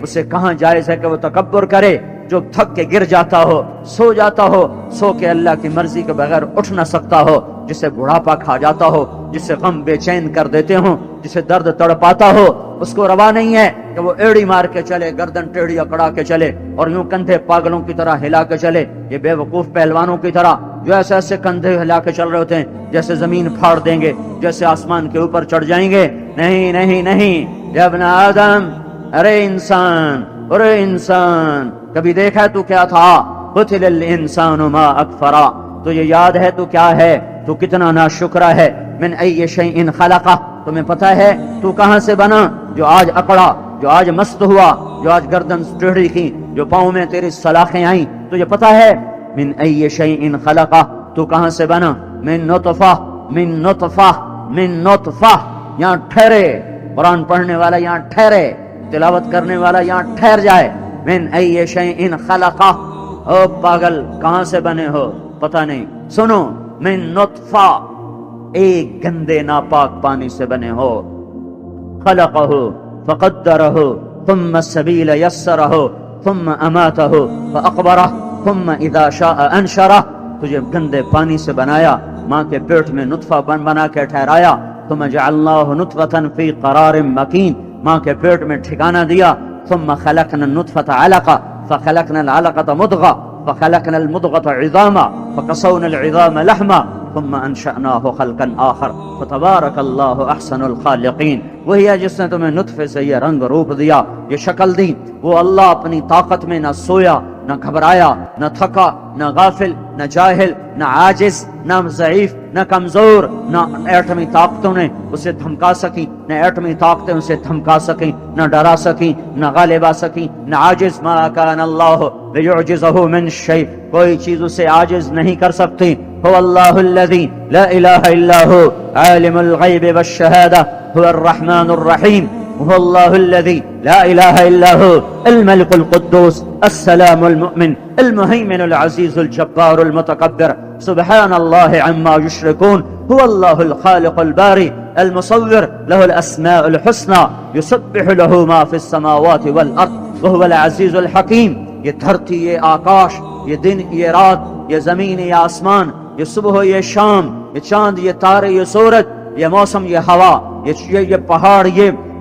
اسے کہاں جائز ہے کہ وہ تکبر کرے؟ جو تھک کے گر جاتا ہو، سو جاتا ہو، سو کے اللہ کی مرضی کے بغیر اٹھ نہ سکتا ہو، جسے بڑھاپا کھا جاتا ہو، جسے غم بے چین کر دیتے ہوں، جسے درد تڑپاتا ہو، اس کو روا نہیں ہے کہ وہ ایڑی مار کے چلے، گردن ٹیڑھی اکڑا کے چلے اور یوں کندھے پاگلوں کی طرح ہلا کے چلے، یہ بے وقوف پہلوانوں کی طرح جو ایسے ایسے کندھے ہلا کے چل رہے ہوتے ہیں جیسے زمین پھاڑ دیں گے، جیسے آسمان کے اوپر چڑھ جائیں گے۔ نہیں نہیں نہیں، یا ابن آدم، ارے انسان کبھی دیکھا تو کیا تھا؟ قتل الانسان ما اکفرا، تجھے یاد ہے تو کیا ہے؟ تو کتنا ناشکرا ہے۔ من ای شیء خلقہ، تمہیں پتا ہے تو کہاں سے بنا؟ جو آج اکڑا، جو آج مست ہوا، جو آج گردن ٹیڑھی کی، جو پاؤں میں تیری سلاخیں آئیں، تجھے پتا ہے؟ من ای شیء خلقہ، تو کہاں سے بنا؟ من نطفہ، من نطفہ، من نطفہ۔ یہاں ٹھہرے، قرآن پڑھنے والا یہاں ٹھہرے، تلاوت کرنے والا یہاں ٹھہر جائے۔ من ای شیء خلقہ، او پاگل کہاں سے بنے ہو؟ پتہ نہیں۔ سنو، من نطفہ، ایک گندے ناپاک پانی سے بنے ہو۔ خلقہ فقدرہ ثم السبیل یسرہ ثم اماتہ فاقبرہ ثم اذا شاء انشرہ، تجھے گندے پانی سے بنایا، ماں کے پیٹ میں نطفہ بنا کے ٹھہرایا، ثم جعلناہ نطفۃ فی قرار مکین، ماں کے پیٹ میں ٹھکانہ دیا، ثم خلقنا النطفة علقة فخلقنا العلقة مضغة فخلقنا المضغة عظاما فقصونا العظام لحما ثم انشأناه خلقا آخر فتبارك الله احسن الخالقین۔ وہی ہے جس نے تمہیں نطفے سے یہ رنگ روپ دیا، یہ شکل دی۔ وہ اللہ اپنی طاقت میں نہ سویا، نہ گھبرایا، نہ تھکا، نہ غافل، نہ جاہل، نہ عاجز، نہ ضعیف، نہ کمزور، نہ ایٹمی طاقتوں نے اسے دھمکا سکی، نہ ایٹمی طاقتیں اسے دھمکا سکیں، نہ ڈرا سکیں، نہ غالب آ سکیں، نہ عاجز۔ ما کان اللہ لیعجزہ من شیء، کوئی چیز اسے عاجز نہیں کر سکتی۔ هو اللہ الذی لا الہ الا هو عالم الغیب والشہادہ هو الرحمن الرحیم۔ هو اللہ الذی لا الہ الا هو الملك القدوس السلام المؤمن المهيمن العزيز الجبار المتكبر سبحان الله عما يشركون۔ هو الله الخالق الباري المصور له الأسماء الحسنى يسبح له ما في السماوات والأرض وهو العزيز الحكيم۔ یہ دھرتی، یہ آکاش، یہ دن، یہ رات، یہ زمین، یہ آسمان، یہ صبح، یہ شام، یہ چاند، یہ تارے، یہ سورج، یہ موسم، یہ ہوا، یہ پہاڑ،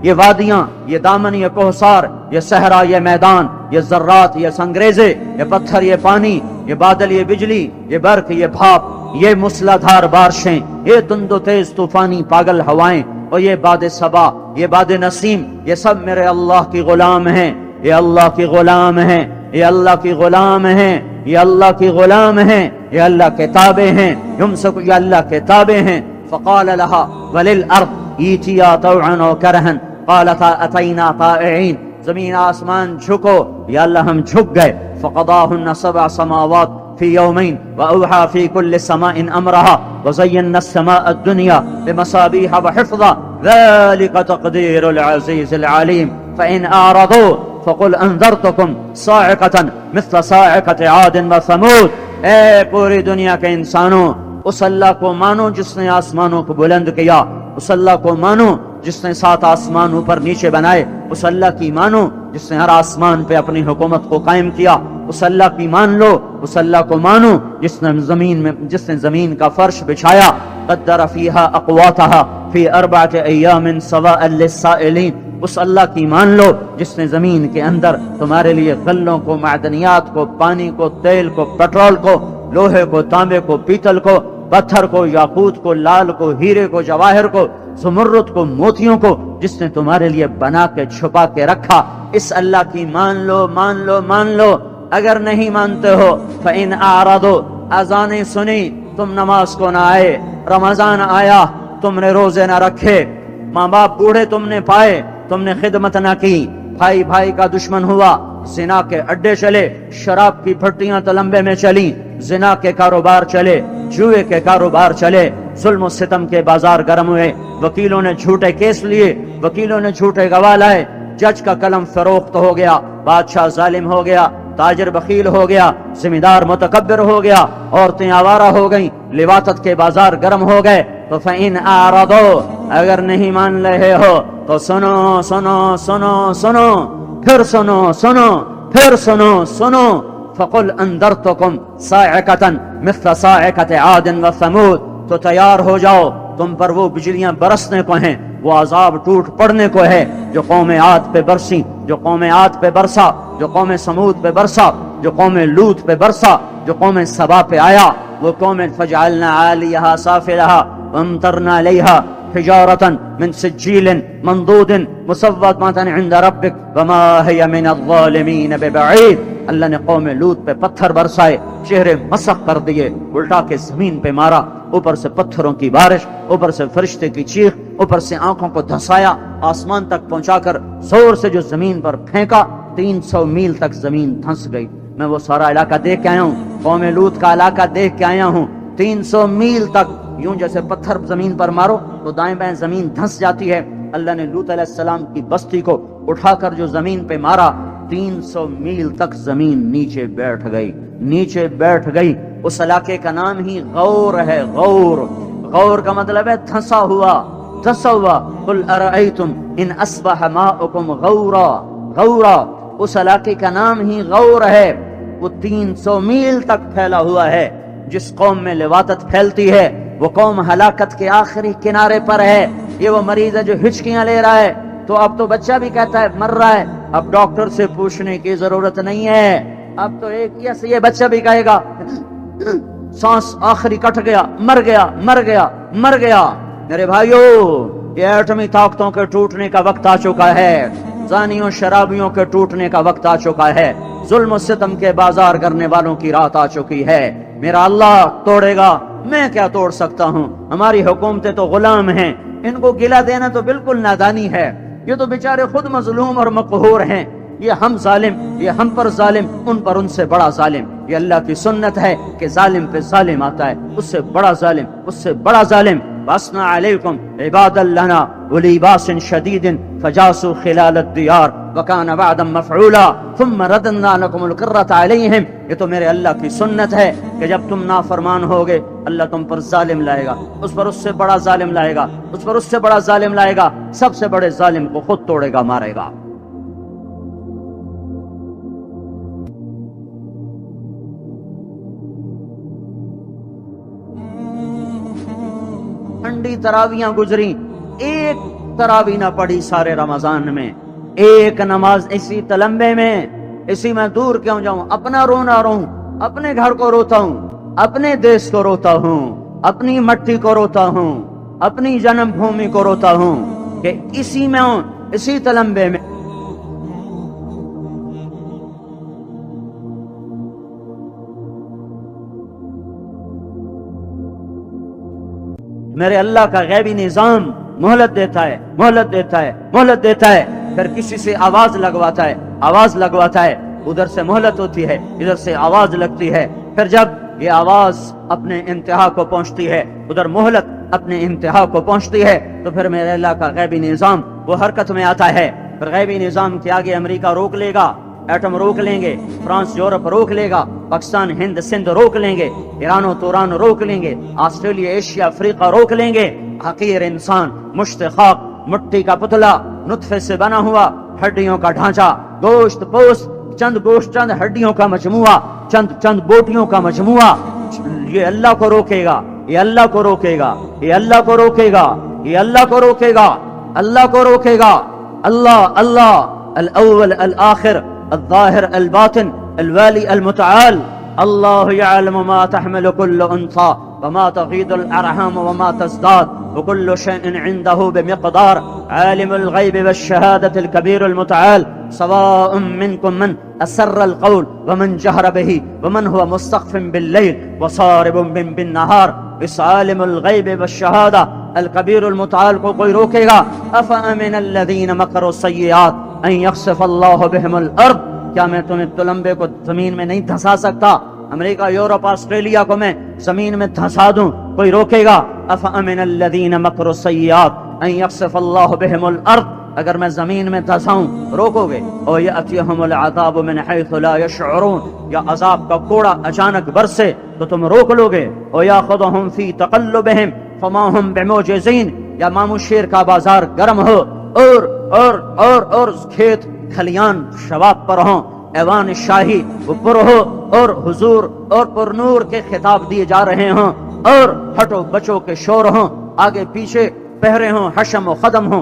یہ وادیاں، یہ دامن، یہ کوہسار، یہ صحرا، یہ میدان، یہ ذرات، یہ سنگریزے، یہ پتھر، یہ پانی، یہ بادل، یہ بجلی، یہ برق، یہ بھاپ، یہ موسلادھار بارشیں، یہ تند و تیز طوفانی پاگل ہوائیں، اور یہ باد صبا، یہ باد نسیم، یہ سب میرے اللہ کی غلام ہیں، یہ اللہ کی غلام ہیں، یہ اللہ کی غلام ہیں، یہ اللہ کی غلام ہیں، یہ اللہ کے تابع ہیں، یمسک، یہ اللہ کے تابع ہیں۔ فقال لها وللارض ایتیا طوعا وکرہا قالتا اتینا طائعین، زمین آسمان جھکو، یا اللہ ہم جھک گئے۔ فقضاہن 7 سماوات فی یومین واوحى في كل سماء امرها وزينا السماء الدنيا بمصابيح وحفظا ذلك تقدير العزيز العليم فإن أعرضوا فقل انذرتكم صاعقة مثل صاعقة عاد وثمود۔ اے پوری دنیا کے انسانوں، اس اللہ کو مانو جس نے آسمانوں کو بلند کیا، اس اللہ کو مانو جس نے 7 آسمان اوپر نیچے بنائے، اس اللہ کی مانو جس نے ہر آسمان پہ اپنی حکومت کو قائم کیا، اس اللہ کی مان لو، اس اللہ کو مانو جس نے زمین کا فرش بچھایا۔ قدر فیہا اقواتہا فی 4 ایام سواء للسائلین، اس اللہ کی مان لو جس نے زمین کے اندر تمہارے لیے غلوں کو، معدنیات کو، پانی کو، تیل کو، پٹرول کو، لوہے کو، تانبے کو، پیتل کو، پتھر کو، یاقوت کو، لال کو، ہیرے کو، جواہر کو، زمرد کو، موتیوں کو، جس نے تمہارے لیے بنا کے چھپا کے رکھا۔ اس اللہ کی مان لو، مان لو، مان لو۔ اگر نہیں مانتے ہو فَإِنْ أَعْرَضُوا، اذانیں سنی تم نماز کو نہ آئے، رمضان آیا تم نے روزے نہ رکھے، ماں باپ بوڑھے تم نے پائے تم نے خدمت نہ کی، بھائی بھائی کا دشمن ہوا، زنا کے اڈے چلے، شراب کی پھٹیاں تلمبے میں چلی، زنا کے کاروبار چلے، جوئے کے کاروبار چلے، ظلم و ستم کے بازار گرم ہوئے، وکیلوں نے جھوٹے کیس لیے، وکیلوں نے جھوٹے گواہ لائے، جج کا قلم فروخت ہو گیا، بادشاہ ظالم ہو گیا، تاجر بخیل ہو گیا، ذمہ دار متکبر ہو گیا، عورتیں آوارہ ہو گئیں، لواطت کے بازار گرم ہو گئے۔ تو فَإِنْ أَعْرَضُوا، اگر نہیں مان رہے ہو تو سنو سنو سنو سنو، پھر سنو سنو پھر سنو سنو فقل انذرتکم صاعقۃ مثل صاعقۃ عاد وثمود، تو تیار ہو جاؤ، تم پر وہ بجلیاں برسنے کو ہیں، وہ عذاب ٹوٹ پڑنے کو ہے جو قوم عاد پہ برسی، جو قوم عاد پہ برسا، جو قوم سمود پہ برسا، جو قوم لوط پہ برسا، جو قوم سبا پہ آیا، وہ قوم فجعلنا عالیہا سافلہا وامطرنا علیہا حجارۃ من سجیل منضود مسومۃ عند ربک وما ہی من الظالمین ببعید۔ اللہ نے قوم لوط پہ پتھر برسائے، چہرے مسخ کر دیے، الٹا کے زمین پہ مارا، اوپر سے پتھروں کی بارش، اوپر سے فرشتے کی چیخ، اوپر سے آنکھوں کو دھسایا، آسمان تک پہنچا کر زور سے جو زمین پر پھینکا، 300 میل تک زمین دھنس گئی۔ میں وہ سارا علاقہ دیکھ کے آیا ہوں، قوم لوط کا علاقہ دیکھ کے آیا ہوں، 300 میل تک یوں جیسے پتھر زمین پر مارو تو دائیں بائیں زمین دھنس جاتی ہے۔ اللہ نے لوط علیہ السلام کی بستی کو اٹھا کر جو زمین پہ مارا، 300 میل تک زمین نیچے بیٹھ گئی، نیچے بیٹھ گئی۔ اس علاقے کا نام ہی غور ہے، غور۔ غور کا مطلب ہے دھنسا ہوا، دھنسا ہوا۔ قل ارأیتم ان اصبح ماؤکم غورا، غورا، اس علاقے کا نام ہی غور ہے۔ وہ 300 میل تک پھیلا ہوا ہے۔ جس قوم میں لواطت پھیلتی ہے وہ قوم ہلاکت کے آخری کنارے پر ہے۔ یہ وہ مریض ہے جو ہچکیاں لے رہا ہے، تو اب تو بچہ بھی کہتا ہے مر رہا ہے، اب ڈاکٹر سے پوچھنے کی ضرورت نہیں ہے، اب تو ایک یہ بچہ بھی کہے گا سانس آخری کٹ گیا، مر گیا، مر گیا، مر گیا۔ میرے بھائیو، یہ ایٹمی طاقتوں کے ٹوٹنے کا وقت آ چکا ہے، زانیوں شرابیوں کے ٹوٹنے کا وقت آ چکا ہے، ظلم و ستم کے بازار کرنے والوں کی رات آ چکی ہے۔ میرا اللہ توڑے گا، میں کیا توڑ سکتا ہوں؟ ہماری حکومتیں تو غلام ہیں، ان کو گلہ دینا تو بالکل نادانی ہے۔ یہ تو بیچارے خود مظلوم اور مقہور ہیں، یہ ہم ظالم، یہ ہم پر ظالم، ان پر ان سے بڑا ظالم۔ یہ اللہ کی سنت ہے کہ ظالم پہ ظالم آتا ہے، اس سے بڑا ظالم، اس سے بڑا ظالم۔ وَأَصْنَعَ عَلَيْكُمْ عِبَادًا لَنَا أُولِي بَأْسٍ شَدِيدٍ فَجَاسُوا خِلَالَ الدِّيَارِ وَكَانَ وَعْدًا مَفْعُولًا ثُمَّ رَدَدْنَا لَكُمُ الْكَرَّةَ عَلَيْهِمْ۔ یہ تو میرے اللہ کی سنت ہے کہ جب تم نافرمان ہوگے اللہ تم پر ظالم لائے گا، اس پر اس سے بڑا ظالم لائے گا، اس پر اس سے بڑا ظالم لائے گا، سب سے بڑے ظالم کو خود توڑے گا، مارے گا۔ ٹھنڈی تراویاں گزری، ایک تراوی نہ پڑھی سارے رمضان میں، ایک نماز اسی تلمبے میں، اسی میں دور کیوں جاؤں؟ اپنا رونا رہوں، اپنے گھر کو روتا ہوں، اپنے دیش کو روتا ہوں، اپنی مٹی کو روتا ہوں، اپنی جنم بھومی کو روتا ہوں کہ اسی میں ہوں، اسی تلمبے میں۔ میرے اللہ کا غیبی نظام مہلت دیتا ہے، مہلت دیتا ہے، مہلت دیتا ہے، پھر کسی سے آواز لگواتا ہے، آواز لگواتا ہے، ادھر سے مہلت ہوتی ہے، ادھر سے آواز لگتی ہے، پھر جب یہ آواز اپنے انتہا کو پہنچتی ہے، ادھر مہلت اپنے انتہا کو پہنچتی ہے، تو پھر میرے اللہ کا غیبی نظام وہ حرکت میں آتا ہے۔ پھر غیبی نظام کے آگے امریکہ روک لے گا، ایٹم روک لیں گے، فرانس یورپ روک لے گا، پاکستان ہند سندھ روک لیں گے، ایران و توران روک لیں گے، آسٹریلیا ایشیا افریقہ روک لیں گے۔ حقیر انسان، مشت خاک، مٹی کا پتلا، نطفے سے بنا ہوا، ہڈیوں کا ڈھانچہ، گوشت پوست، چند گوشت، چند ہڈیوں کا مجموعہ، چند بوٹیوں کا مجموعہ، یہ اللہ کو روکے گا، یہ اللہ کو روکے گا، یہ اللہ کو روکے گا، یہ اللہ کو روکے گا، اللہ کو روکے گا۔ اللہ، اللہ الاول الآخر الظاہر الباطن الوالی المتعال۔ اللہ یعلم ما تحمل كل انثى وما تغيض الارحام وما تزداد وكل شيء عنده بمقدار عالم الغيب والشهادة الكبير المتعال سواء منكم من اسر القول ومن جهر به ومن هو مستخف بالليل وصارب بالنهار اس عالم الغیب والشہادہ الکبیر المتعال کو کوئی روکے گا؟ افامن الذین مکروا السیئات ان یخسف اللہ بہم الارض، کیا میں تمہیں تلمبے کو زمین میں نہیں دھسا سکتا؟ امریکہ یورپ آسٹریلیا کو میں زمین میں دھسا دوں، کوئی روکے گا؟ افامن الذین مکروا السیئات ان یخسف اللہ بہم الارض، اگر میں زمین میں دھساؤں روکو گے؟ او یاتیہم العذاب من حیث لا یشعرون، یا عذاب کا کوڑا اچانک برسے تو تم روک لو گے؟ او یاخذہم فی تقلبہم فما ہم بمعجزین، یا مامو شیر کا بازار گرم ہو اور کھیت کھلیان شباب پر ہوں، ایوان شاہی وہ پر ہو اور حضور اور پر نور کے خطاب دیے جا رہے ہوں، اور ہٹو بچوں کے شور ہوں، آگے پیچھے پہرے ہوں، حشم و خدم ہوں،